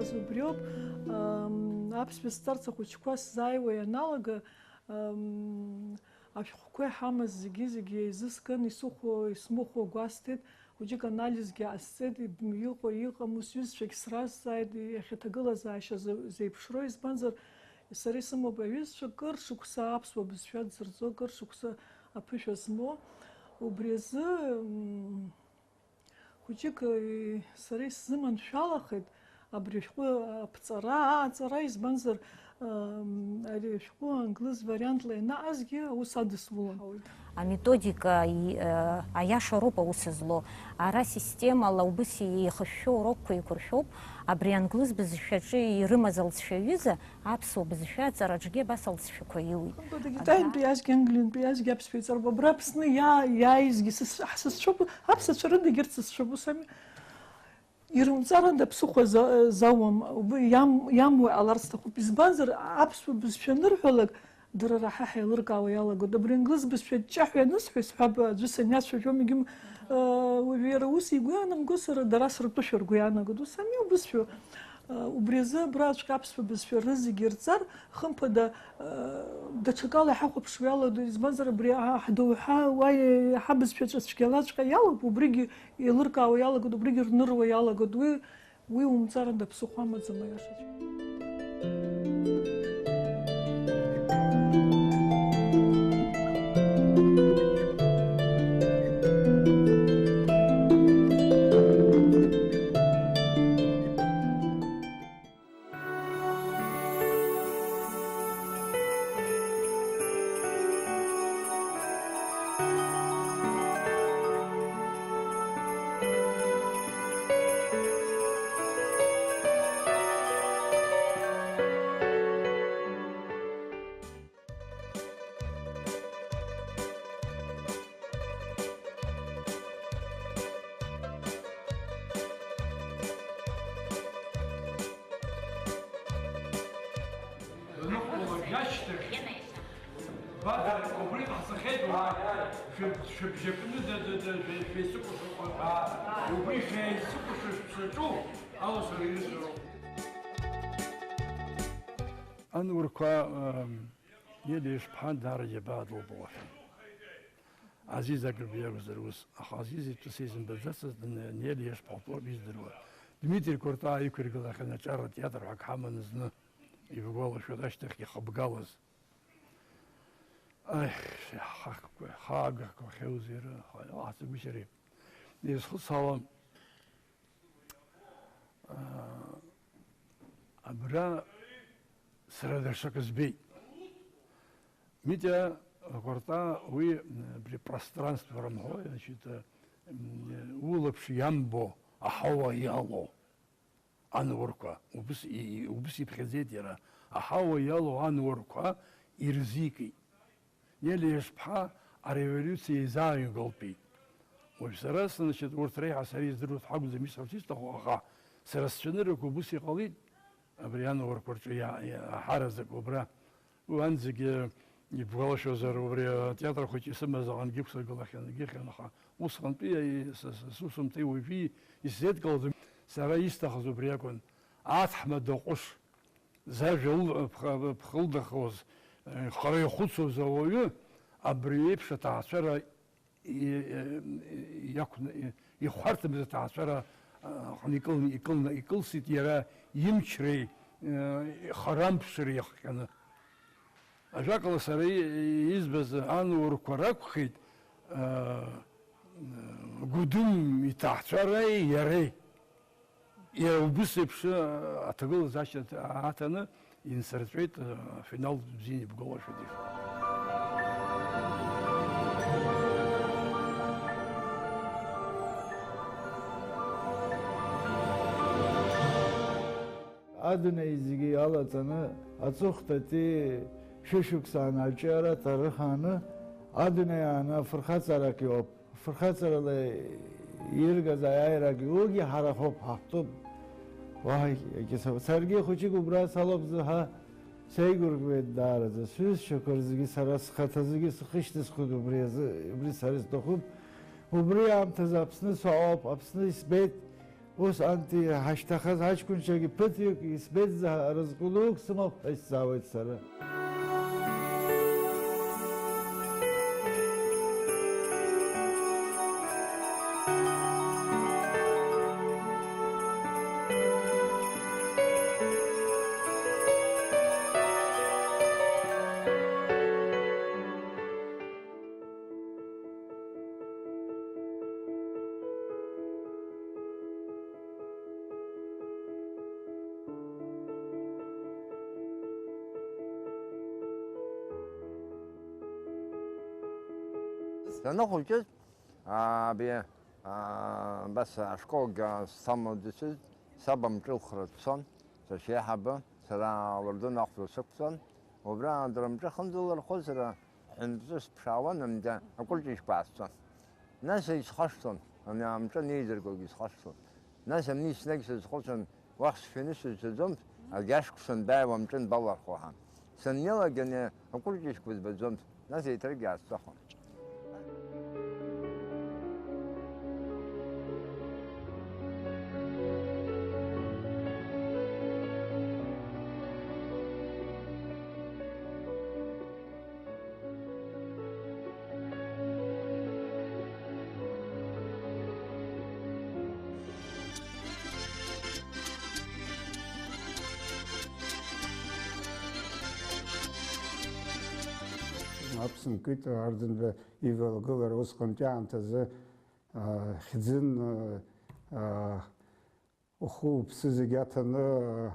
иахьҭагылаз убриоуп, аԥсшәа сҵарц ахәыҷқәа сзааиуа ианалага, ашәҟәқәа иҳамаз зегьы еизыскын, исмыхәо гәасҭеит, хәыҷык анализгьы ҟасҵеит, иҟоу иҟаму сҩызцәагь сразҵааит, иахьаҭагылазаашьа зеиԥшроу, избанзар сара исымоуп аҩызцәа кыр шықәса аԥсуа бызшәа дзырҵо, кыр шықәса аԥышәа змоу, убри азы хәыҷык сара исзыманшәалахеит абри ашәҟәы ааҵара, избанзар ари ашәҟәы англыз вариантла ианаҟазгьы аус адысулон. Аметодика аиаша роуп аус злоу. Ара системала убыс еихышәшәо урокқәа еиқәыршәоуп. Абри англыз бызшәаҿы ирымаз алҵшәа аҩыза аԥсуа бызшәа аҵараҿгьы абас алҵшәақәа иуит. Китаиантәи иазгьы, англиантәи иазгьы аԥсшәа иҵаруп. Абра Аԥсны иааизгьы сасцәоуп, аԥсацәа рыдагьы рҵысшәоуп. Ус ами. Ирымҵаранда ԥсыхәа зауам, иамуа ҟаларц сҭахуп. Избанзар аԥсуа бызшәа анырҳәалак, дара раҳаҳа еилыркаауа иалагоит. Абри англыз бызшәа ҷҷаҳәа ианысҳәа исҳәап, аӡәы саниацәажәом, егьым уажәы ус игәы иаанамго сара дара сыртәышәа ргәы иаанагоит. Ус ами убызшәа. Убри азы абраҵәҟьа аԥсуа бызшәа рызегьы ирҵар, хымԥада даҽакала иҳахәаԥшуа иалагоит. Избанзар абри ҳдоуҳа уа иаҳа бызшәаҿы цәгьалаҵәҟьа иалоуп, убригьы еилыркаауа иалагоит, убригьы рныруа иалагоит. Уи умҵаранда ԥсыхәа амаӡам аиашаҵәҟьа. أنوركوا يليش بحال دار جباد وبوحي عزيز قلبي وزروس عزيزي تسيزن بالذات يليش بحطوا بيزدروا دميتري كورتا يكر قال خلنا تشارة تياتر حق حمن زنا يقول شو داشتك يخب قالز حاجة خوزير عاصم بشري يسخط صوم أبرا سرادر شكزبي متى قرطا وي при пространстве рамхой, значит, улыбш ямбо ахава яло анурка убси президера ахава яло анурка ирзики нелеш пха а революции зааю голпи ой сарас, значит, уртрей асариз друт хаб за мисавтиста ха сарасчнерку буси qalid أبريان وركورت يا حارزك وبرا وأنزج يبغى شو زر وبرا تياتر خوش يسمى زعان جيبس يقول خيان جيخان خا وصلن بيه سوسم تيوي في يزيد قلد سرا يستخذ برياكون أحمد دقش زاجل بخلد خوز خري خدسو زوجه أبريب شتعشرة يكون يخرت من تعشرة يكل سيتيرا يمشري خرام بشريخ كان أجاكل سري يزبز عن وركوراك خيد قدوم يتعشرة يري يوبس بش أتقول زاشت عاتنا ينسرتويت فينال زيني بقوة شديد أدنى يزيجي على تنا أتوختي شوشوكسان الجارة تاريخنا أدنى أنا فرخات سرقيوب فرخات سرقي يرجع زايرك يوجي حرخوب حطب واي كيسا سرقي خوشي كبرى سالب زها سيجور بيت دار ز سوس شكر زيجي سراس خطا زيجي سخشتس خدو بريز سرس دخوب وبري عم تزابسن صعب أبسن بيت ус анти ҳаштахаз ҳачкунчаги пытюк исбедза разгулук сымоқ ҳассавет сара. نخرج بس أشكوك صمد سبم تلخرطسون سشيحبة سلا وردون أخذ سكسون وبرا درم الحمد لله الخزرة حندس بشاون من أقول جيش بعثون ناس يسخشون أنا أمتى نيدر قول يسخشون ناس منيس نجس يسخشون وقت فينيس يزوم الجاشكسون باي ومتن بالله خوهم سنيلا جنة أقول جيش كوز بزوم ناس يترجع الصخون Апсын кит ардын ивел гылар осқан жантазы хизин уху псизигатаны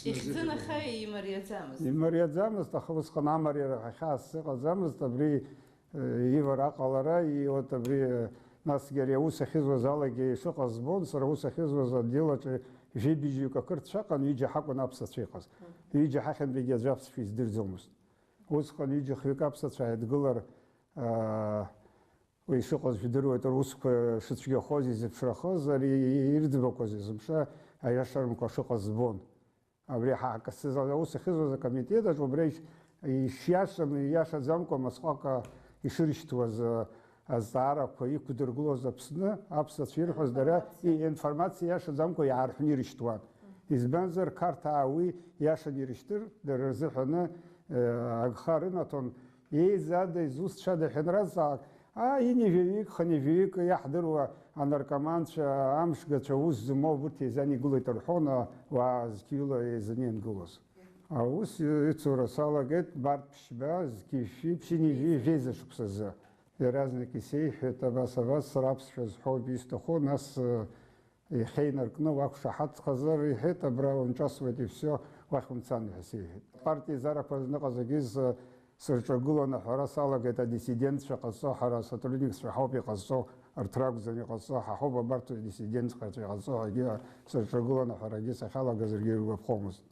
Ихзына хай имариязамыз. имариязамыз та хавысқан амария хасы казамыз та бри ивара қалара и вот бри нас гере уса хизва залаги шоқазбон сара уса хизва за делать жебижу какырт шақан иджа хакун апса чиқаз иджа хахан биге жапс физ дирзомус Усқан иджа хвикапса чает гылар ой шоқаз фидерует русское шицге хози зепшрахоз ари ирдбо кози зумша а я шарм ко шоқазбон абри хака сеза уса хизва за комитета жобрейш и шяшам и яша замко масхака и шириштва за азара ко и кудергло запсна апса чирхоз дара и информация яша замко ярхни риштван избензер карта ави яша нириштир дер зехана أخارناتون زاد يزوست شاد حنرزاق ينيفيك خنيفيك يحضروا أناركمانش أمش قتشوز زمو برتي زاني قولي ترحونا وزكيولا زنين قولس أوس يتصور سالا قد بارد بشباز كيفي بشينيفي فيزا شبسزا разные кисейхи табасавас рабс шазхо бистохо нас хейнер кно вах шахат хазар и хета браун участвовать и все вахм цан хасихи партия зара познакозагиз сырчагула на харасала это диссидент шақасо хара сотрудник шахоби қасо артрак зани қасо хахоба барту диссидент қасо аги сырчагула на хараги сахала газергиру вапхомус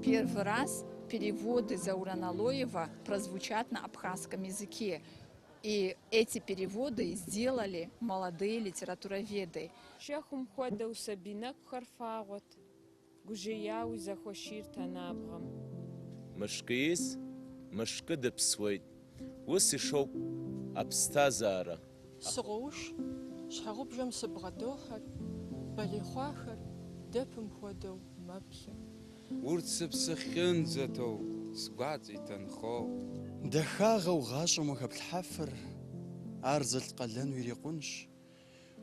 Первый раз переводы Заурана Лоева прозвучат на абхазском языке. И эти переводы сделали молодые литературоведы. Шехум ходил Сабинак Харфагот, Гужияу захошир танабгам. Мышкиз, мышкыды псвойт, усы шоу абстазара. Сроуш, шхарубжам сабрадохат, балихуахат, депым ходил мапхи. ورتسبسخن زتو سقعت تنخو دخاغ وغاشم وكبتحفر أرزل قلن ويريقونش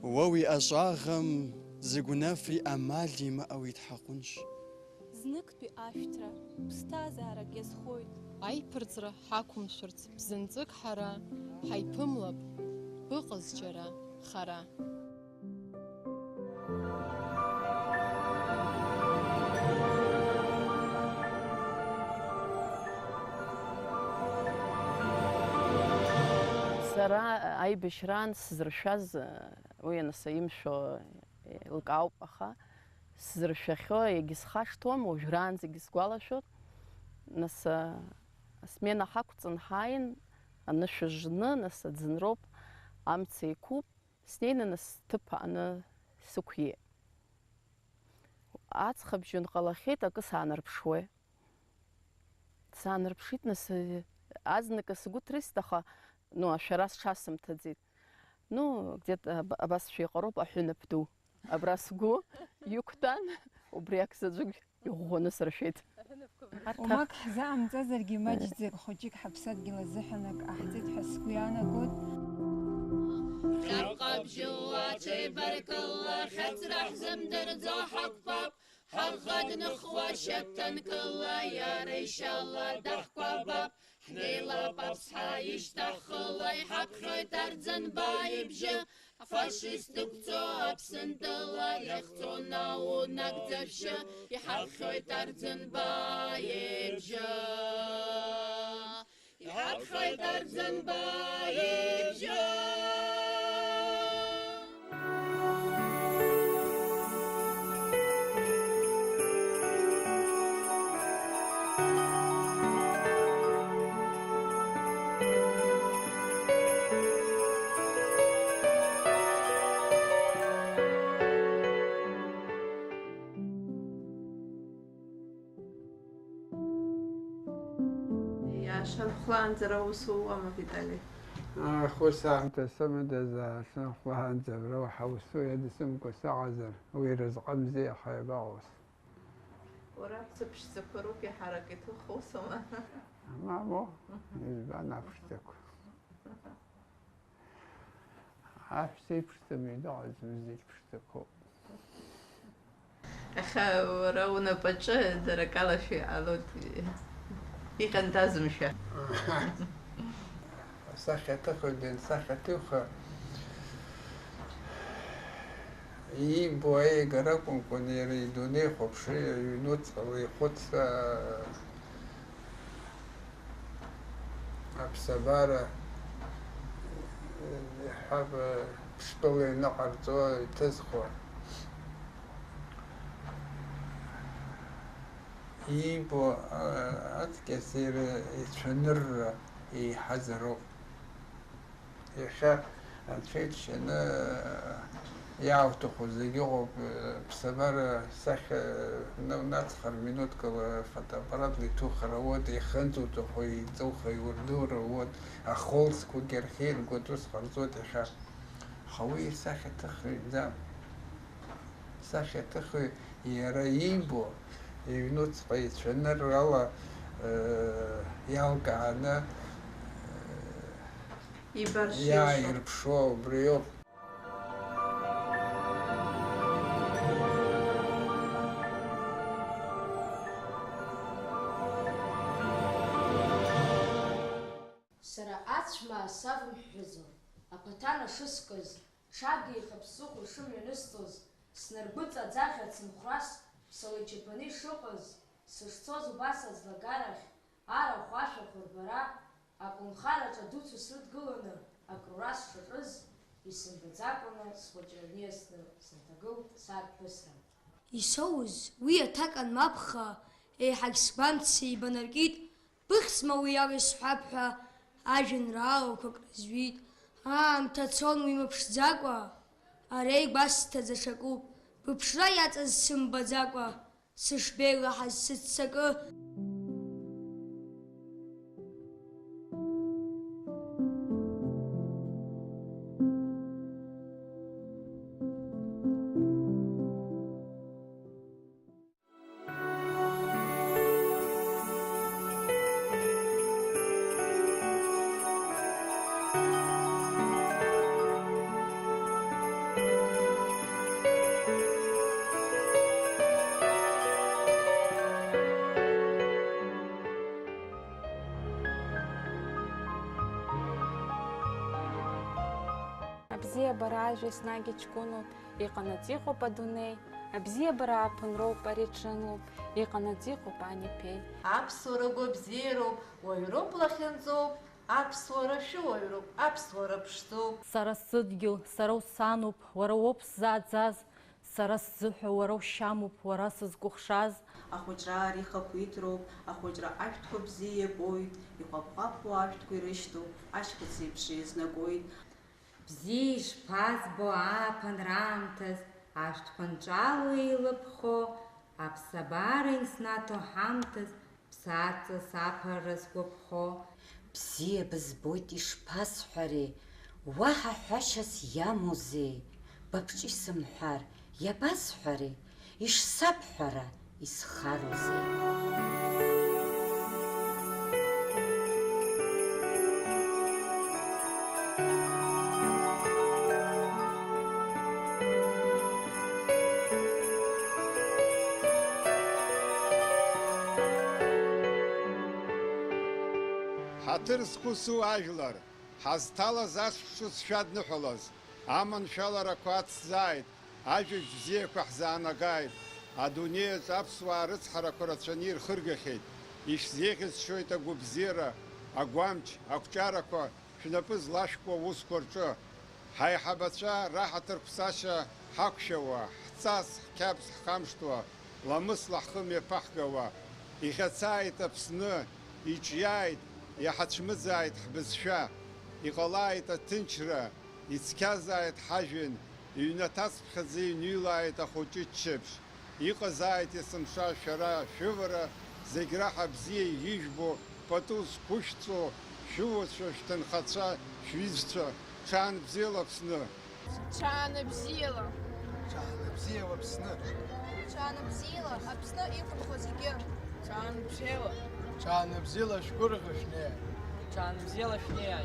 ووي أشاغم زقنافري أمالي ما أو يتحقونش زنك بأفترة بستازارك يسخويت أي برزرة حاكم شرط بزنزك حرا حي بملب بغز جرا خرا Сара аибашьраан сзыршәаз уи анасаимшәо илкаауп, аха сзыршәахьоу егьысхашҭуам, уажәраанӡагьы сгәалашәоит. Нас асмена ҳақәҵан ҳааин, анышә жны, нас аӡынроуп, амца еиқәуп, снеины нас ҭыԥ ааны сықәиеит. Аҵхабжьон ҟалахьеит, акы саанарԥшуеи. Саанарԥшит, нас азныкы сгәы ҭрыст, аха ашәара сҽасымҭаӡеит. Где-то абасшәа иҟароуп аҳәынаԥ ду. Абра сгәы иқәтәан, убри акзаҵәык иӷәӷәаны сыршәеит. Умак ҳзаамҵазаргьы маҷӡак хәыҷык ҳаԥсадгьыл азыҳәан ак ҟаҳҵеит ҳәа сгәы иаанагоит. Ҳарҟабжьуа ҽеибаркылла хьаҵра ҳзымдырӡо ҳақәԥап, ҳаӷа дныхуа шьаҭанкыла иара ишьала даҳкәабап. Ҳнеилап аԥсҳа ишьҭахыла иҳаԥхьоит Арӡынба ибжьы, афашист дықәҵо Аԥсынтәыла иахьцо наунагӡашьы, иҳаԥхьоит Арӡынба ибжьы, иҳаԥхьоит Арӡынба ибжьы. Шархлаанӡара аус ууама, Витали? Хәысаамҭа сымадаз шархлаанӡара уаҳа усу иадысымкәа саҟазар, уи ирызҟымзи, аха иабаҟоз. Уара ҳцыԥшӡақәа роуп иҳаракит, ухаусома? Мамо, избан аԥшӡақәа. Аҳәса иԥшӡам идаҟаз зегь ԥшӡақәоуп. Аха уара унапаҿы дара акалашәа иҟалоит. Иҟандазымшәа. Асахьа аҭыхоит, ансахьа аҭыха иибо аиегара акәымкәан иара идунеи хәаԥши аҩнуҵҟала ихәыца аԥсабара иҳаб ԥштәыла иныҟарҵо иҭызхуа. Иибо аҵкьыс иара ицәанырра еиҳазароуп. Иахьа анцәа иџьшьаны иаауҭаху зегьы ыҟоуп. Ԥсабара сахьа наҵхар минуткала фотоаппаратла иҭухара уоуит, ихынҵуҭаху, иҵуха, иурдура уоуит, ахолцқәагьы рхеиргоит, ус ҟарҵоит иахьа. Аха уи исахьа аҭыха иӡам. Исахьа аҭыха иара иибо иҩнуҵҟа ицәаныррала иалкааны иааирԥшуа убри ауп. Сара ацәмаа савымҳәҳәазо, аԥаҭан ашыскыз, ҽадеиха ԥсыхәа шымҩанысҵоз, снаргәыҵаӡаӷьа цымхәрас, ԥсала ичаԥаны ишыҟаз, сышцоз убас аӡлагарахь, арахә ашәақәа рбара, аколнхараҿ адуцәа срыдгыланы, акрура сшаҿыз, исымбаӡакәаны схәыҷра ниасны сынҭагылт сааԥҳәысра. Исоуз, уи аҭак анмапха, еиҳагь сгәамц сеибанаркит, быхьзма уи ала исҳәап ҳәа, ажәеинраалақәак рызҩит. Аамҭа цон уи мыԥшӡакәа, ара игәасҭаӡа ҽакуп, быԥшра иаҵаз сымбаӡакәа, сышбеилаҳаз сыццакы. Абзиабара ажәа еснагь ҷкәыноуп, иҟанаҵ иҟоуп адунеи, абзиабара ааԥынроуп, ари ҽынлоуп, иҟанаҵ иҟоуп ани-ԥеи. Аԥсуара гәабзиароуп, уаҩроуп лахьынҵоуп, Аԥсуара шәыуаҩроуп, аԥсуара ԥшӡоуп. Сара сыдгьыл, сара усануп, уара уоуп сзааӡаз, сара сзыҳәа уара ушьамуп, уара сызкәыхшаз. Ахәыҷра ари ихақәиҭроуп, ахәыҷра ашәҭқәа бзиа иабоит, иҟәаԥ-ҟаԥуа ашәҭқәа ирышьҭоуп, ашьхыц еиԥш еизнагоит. Бзиа ишԥазбо ааԥынраамҭаз, ашәҭқәа нҿало еилыԥхо, аԥсабара инснаҭо ҳамҭаз, ԥсаҵас аԥара згәаԥхо. Бзиа бызбоит ишԥасҳәари, уаҳа ҳәашьас иамоузеи, баԥҿы исымҳәар, иабасҳәари, ишсабҳәара исхароузеи. Ҳаҭыр зқәысу ажәлар, ҳазҭалаз ахьшәшәыц шәадныҳәалаз, аманшәаларақәа ацзааит, ажәабжь бзиақәа ҳзаанагааит, адунеиаҿ аԥсуаа рыцҳарақәа рацәаны ирхыргахьеит, ишәзеиӷьасшьоит агәабзиара, агәамч, ақәҿарақәа шәнапы злашәкуа аусқәа рҿы, ҳаиҳабацәа раҳаҭыр қәсашьа ҳақәшьауа, ҳҵас, ҳқьабз ҳхамшҭуа, ламысла ҳхы мҩаԥаҳгауа, иӷьацааит Аԥсны, иҿиааит, иҳацәмыӡааит ҳбызшәа, иҟалааит аҭынчра, ицқьазааит ҳажәҩан, иҩнаҭацԥхьаӡа иҩныҩлааит ахәыҷы ччаԥшь, иҟазааит есымша шәара шәывара, зегь раҳа бзиа ижәбо, пату зқәышәҵо, шәыуацәа, шәҭынхацәа, шәҩызцәа, ҽаанбзиала Аԥсны. Ҽаанбзиала. Ҽаанбзиала Аԥсны. Ҽаанбзиала Аԥсны иҟамхо зегьы. Ҽаанбзиала. Ҽаанбзиала шәгәырӷьо шәнеи. Ҽаанбзиала шәнеи.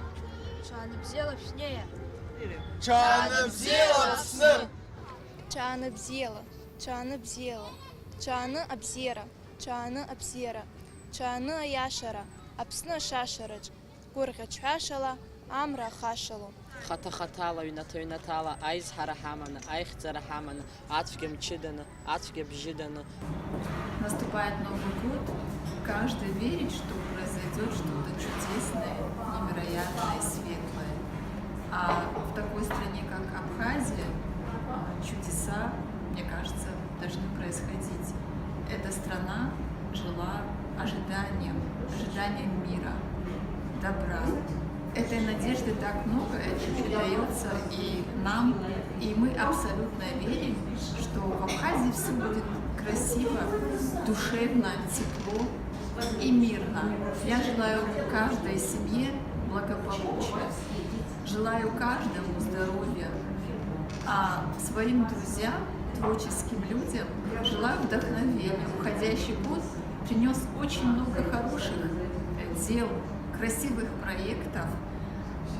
Ҽаанбзиала шәнеи. Ҽаанбзиала Аԥсны. Ҽаанбзиала. Ҽаанбзиала. Ҽааны абзиара. Ҽааны абзиара. Ҽааны аиашара. Аԥсны ашашараҿ. Гәырӷьаҿҳәашала, амра ахашало. Хаҭа-хаҭала, ҩнаҭа-ҩнаҭала, аизҳара ҳаманы, аихьӡара ҳаманы, ацәгьа мчыданы, ацәгьа бжьыданы. Наступает Новый год, каждый верит, что произойдет что-то чудесное, невероятное, светлое. А в такой стране, как Абхазия, чудеса, мне кажется, должны происходить. Эта страна жила ожиданием мира, добра. Этой надежды так много, это передается и нам, и мы абсолютно верим, что в Абхазии все будет красиво, душевно, тепло и мирно. Я желаю каждой семье благополучия, желаю каждому здоровья, а своим друзьям, творческим людям желаю вдохновения. Уходящий год принес очень много хороших дел, красивых проектов,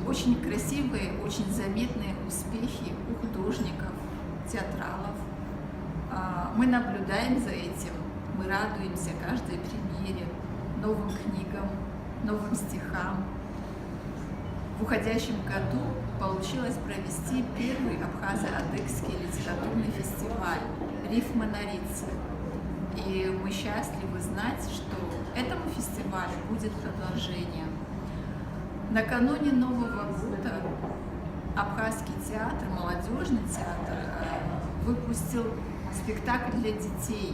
очень красивые, очень заметные успехи у художников, театралов. Мы наблюдаем за этим, мы радуемся каждой премьере, новым книгам, новым стихам. В уходящем году получилось провести первый абхазо-адыгский литературный фестиваль «Рифмы на Рице». И мы счастливы знать, что этому фестивалю будет продолжение. Накануне Нового года Абхазский театр, молодежный театр, выпустил спектакль для детей.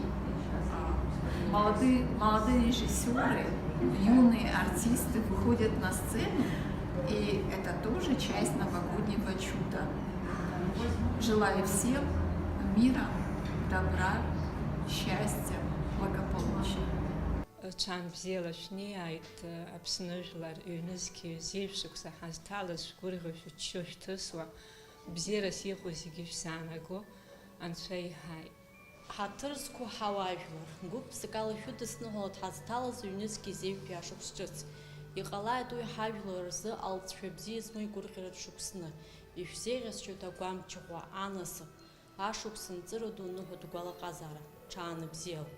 Молодые режиссеры, юные артисты выходят на сцену, и это тоже часть новогоднего чуда. Желаю всем мира, добра, счастья, благополучия. Ҽаанбзиала шәнеиааит Аԥсны жәлар ҩнызқьи зеиԥшықәса ҳазҭалаз шәгәырӷьо шәыччо шәҭысуа бзиарас иҟоу зегьы шәзаанаго Анцәа иҳааит. Ҳаҭыр зқәу ҳауаажәлар, гәык-ԥсык ала шәыдысныҳәалоит ҳазҭалаз ҩнызқьи зеиҩтәи ашықәс ҿыц. Иҟалааит уи ҳажәлар рзы алҵшәа бзиа змоу игәырӷьаратә шықәсны. Ишәзеиӷьасшьоит агәамчахәа, анасыԥ, ашықәс нҵыра ду ныҳәатә гәалаҟазаара. Ҽаанбзиала.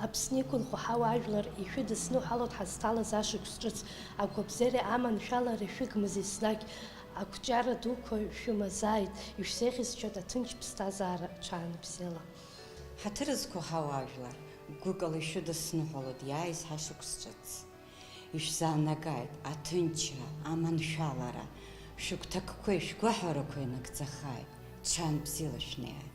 Аԥсны иқәынхо ҳауаажәлар ишәыдысныҳәалоит ҳазҭалаз ашықәс ҿыц. Агәабзиареи аманшәалареи шәыгмыз еснагь, ақәҷара дуқәа шәымазааит, ишәзеиӷьасшьоит аҭынч ԥсҭазаара. Ҽаанбзиала. Ҳаҭыр зқәу ҳауаажәлар, гәыкала ишәыдысныҳәалоит иааиз ҳашықәс ҿыц. ишәзаанагааит аҭынчра, аманшәалара, шәыгәҭакқәеи шәгәаҳәарақәеи нагӡахааит, ҽан бзиала шәнеиааит.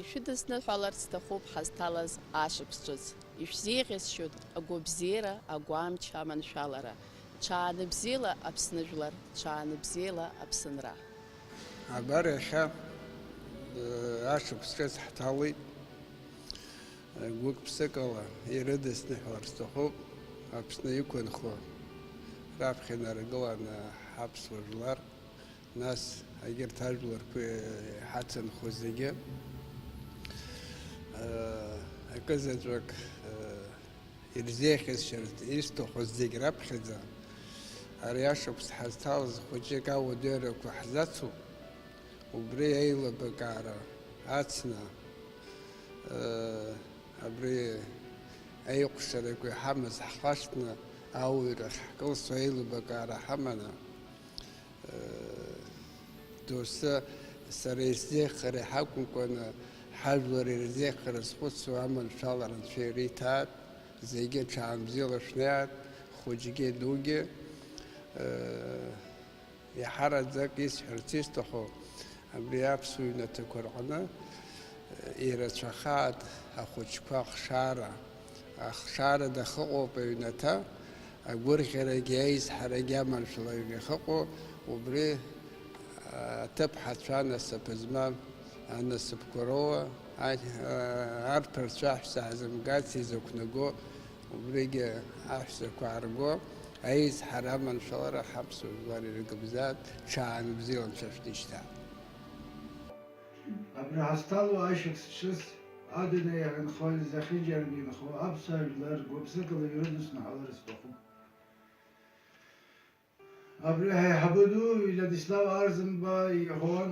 Ишәыдысныҳәаларц сҭахуп ҳазҭалаз ашықәс ҿыц. Ишәзеиӷьасшьоит агәабзиара, агәамч, аманшәалара. Ҽааныбзиала Аԥсны жәлар, ҽааныбзиала Аԥсынра. Абар иахьа ашықәс ҿыц ҳҭалеит. Гәык ԥсыкала ирыдысныҳәаларц сҭахуп Аԥсны иқәынхо раԥхьа инаргыланы ҳаԥсуа жәлар, нас егьырҭ ажәларқәа ҳацынхо зегьы акызаҵәык ирзеиӷьасшьарц исҭаху зегь раԥхьаӡа ари ашықәс ҳазҭалаз хәыҷык ауадаҩрақәа ҳзацуп, убри аилибакаара ацны абри аиҟәшарақәа иҳамаз ҳхашҭны ауаҩрахь ҳкылсуа аилибакаара ҳаманы доусы сара исзеиӷьхара иҳақәымкәаны ҳажәлар ирзеиӷьхара зхәыцуа аманшәалара Анцәа ириҭааит, зегьы ҽаанбзиала шәнеиааит, хәыҷгьы дугьы. Иаҳараӡак исҳәарц исҭаху абри аԥсуа ҩнаҭақәа рҟны ирацәахааит ахәыҷқәа ахшара дахыҟоуп аҩнаҭа, агәырӷьарагьы аизҳарагьы аманшәалагьы ахыҟоу, убри аҭыԥ ҳацәа анасыԥ змам анасыԥқәа роуа арԥарцәа аҳәса ҳзымгац изықәнаго, убригьы аҳәсақәа аарго аизҳара аманшәалара ҳаԥсуа жәлар иргыбзаат, ҽаанбзиала Анцәа шәнишьҭааит. Абри ҳазҭало ашықәс ҿыц адунеи аӷьынхо захьыџьаргьы инхо аԥсуа жәлар гәыԥсыкала ирыдысныҳәаларц сҭахуп. Абри ҳаиҳабы ду Владислав Арзынба иҳәон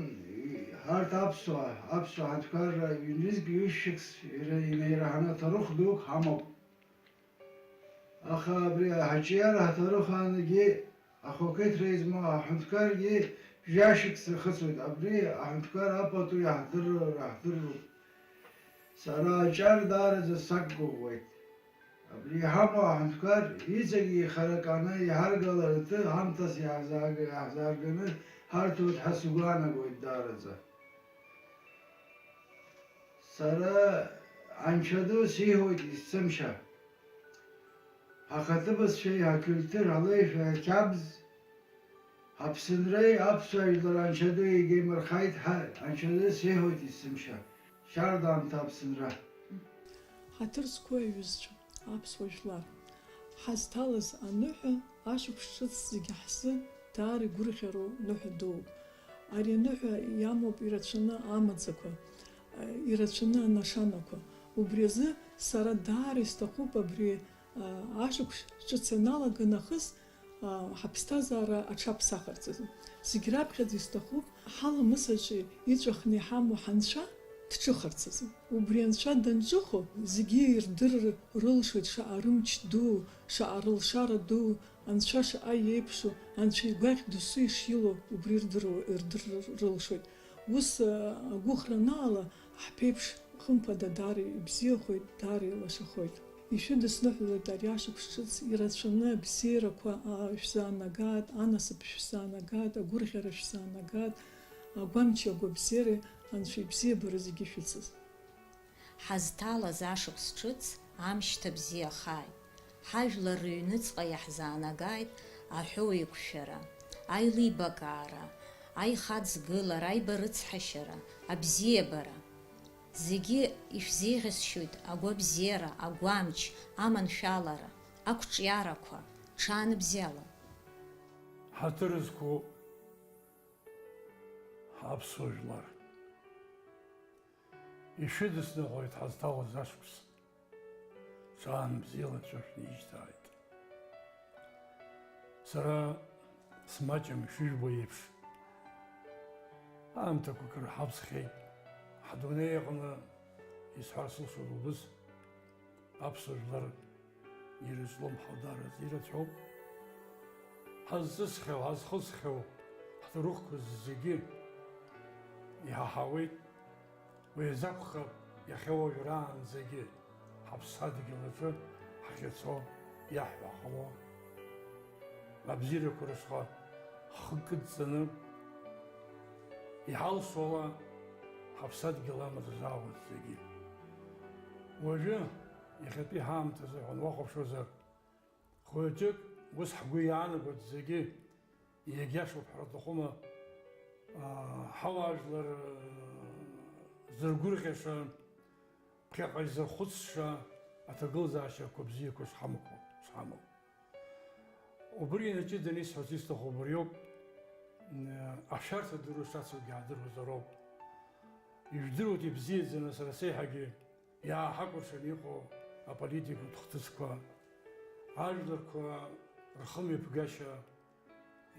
ҳарҭ аԥсуа ҳаҭқәарра ҩнызқь ҩышықәс инеираҳаны аҭоурых дук ҳамоуп. Аха абри ҳаҿиара ҳаҭоурыхаагьы ахокеҭра измоу аҳәынҭқаргьы жәашықәс рхыҵуеит. Абри аҳәынҭқар апату иаҳдыруп. Сара аҿар даараӡа сақәгәыӷуеит. Абри иҳамоу аҳәынҭқар иҵегьы ихараканы иҳаргаларҭы ҳамҭас иаҳзаарганы ҳарҭоит ҳәа сгәаанагоит даараӡа. Сара Анцәа ду сиҳәоит есымша. Ҳахаҭыԥазшәеи ҳақьультур ҳалеишәа ҳқьабз ҳаԥсынреи аԥсуа жәлар Анцәа ду игеимырхааит ҳәа Анцәа ду сиҳәоит есымша. Шьардаамҭа Аԥсынра. Ҳаҭыр зқәу аҩызцәа, аԥсуа жәлар, ҳазҭалаз аныҳәа ашықәс ҿыц зегьы ҳзы даара игәырӷьароу ныҳәа дууп. Ари аныҳәа иамоуп ирацәаны амаӡақәа, ирацәаны анашанақәа. Убри азы сара даара исҭахуп абри ашықәс ҿыц аналага нахыс ҳаԥсҭазаара аҽаԥсахырц азы. Зегь раԥхьаӡа исҭахуп ҳаламысаҿы иҵәахны иҳамоу ҳанцәа дҿыхарц азы. Убри анцәа данҿыхо зегьы ирдырыр рылшоит шаҟа рымч ду, шаҟа рылшара ду, анцәа шаҟа иеиԥшу, анцәа игәаӷь досу ишилоу убри ирдырыр рылшоит. Ус агәыӷра анаала ҳԥеиԥш хымԥада даара ибзиахоит, даара илашахоит. Ишәыдысныҳәалоит ари ашықәс ҿыц ирацәаны абзиарақәа шәзаанагааит, анасыԥ шәзаанагааит, агәырӷьара шәзаанагааит, агәамчи агәабзиареи Анцәа ибзиабара зегьы шәыцыз. Ҳазҭалаз ашықәс ҿыц амшьҭа бзиахааит. Ҳажәлар рыҩныҵҟа иаҳзаанагааит аҳәоуеиқәшәара, аилибакаара, аихаҵгылара, аибарыцҳашьара, абзиабара. Зегьы ишәзеиӷьасшьоит агәабзиара, агәамч, аманшәалара, ақәҿиарақәа, ҽаанбзиала. Ҳаҭыр зқәу аԥсуа жәлар, ишәыдысныҳәалоит ҳазҭалаз ашықәс, ҽаанбзиала Анцәа шәнишьҭааит. Сара смаҷым ишыжәбо еиԥш, аамҭақәак рҳаԥсхьеит. Ҳадунеи аҟны исҳәарц сылшоит убыс, аԥсуа жәлар ирызлымҳау даараӡа ирацәоуп. Ҳаззысхьоу, ҳазхысхьоу ҳҭоурыхқәа зегьы иҳаҳауеит. Уи азакәхап иахьа уажәраанӡагьы ҳаԥсадгьыл аҿы ҳӷьацо, иаҳҳәахало, абзирақәа рышҟа ҳхы кыдҵаны иҳалшола ҳаԥсадгьыл амра заауаз зегьы. Уажәы иахьатәи ҳаамҭазы уахәаԥшуазар, хәыҷык ус ҳгәы иаанагоит зегьы иагьиашоуп ҳәа рҭахума, ҳауаажәлар зыргәырӷьаша, ԥхьаҟа изырхәыцша аҭагылазаашьақәа бзиақәа шҳамоу. Убри инаҷыданы исҳәарц исҭаху убри ауп, ашәарҭа дыру шацугьы аадыруазароуп. Ижәдыруеит ибзиаӡаны сара сеиҳагьы иааҳакәыршаны иҟоу аполитикатә хҭысқәа, ажәларқәа рхымҩаԥгашьа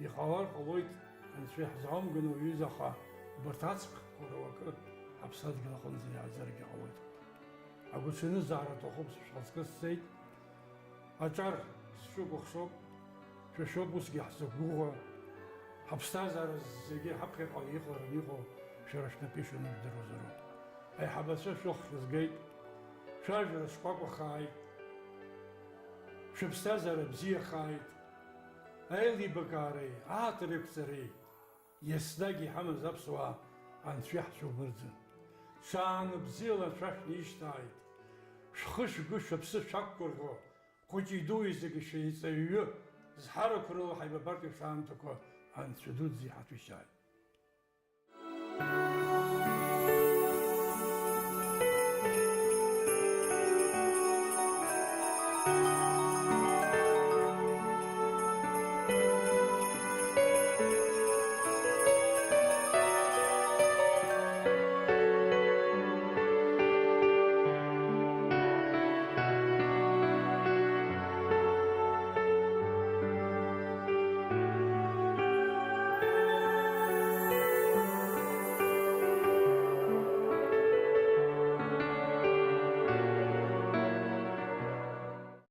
иҟалар ҟалоит, анцәа иаҳзааумгано уаҩызаха убарҭ ацԥхьқәа руакы ҳаԥсадгьыл аҟынӡа иааӡаргьы ҟалоит. Агәаҽанызаара аҭахуп, сышәхаҵкы сцеит, аҿар сшәыкәыхшоуп, шәашәоуп усгьы ҳзықәгәыӷуа, ҳаԥсҭазаара зегьы ҳаԥхьаҟала иҟалараны иҟоу шәара шәнапы ишәанырдыруазароуп. Аиҳабацәа шәыххь згеит, шәажәлар шкәакәахааит, шәыԥсҭазаара бзиахааит, аилибакаареи, ааҭырқәҵареи иаснагь иҳамаз аԥсуаа анцәа иаҳцәумырӡын. Шааны бзиала анцәа шәнишьҭааит, шәхы-шәгәы шәыԥсы шәақәгәырӷьо, хәыҷи дуи зегьы шәеиҵаҩҩы зҳарақәа рыла ҳаибабартә ишаамҭақәа анцәа дуӡӡа иҳаҭәишьааит.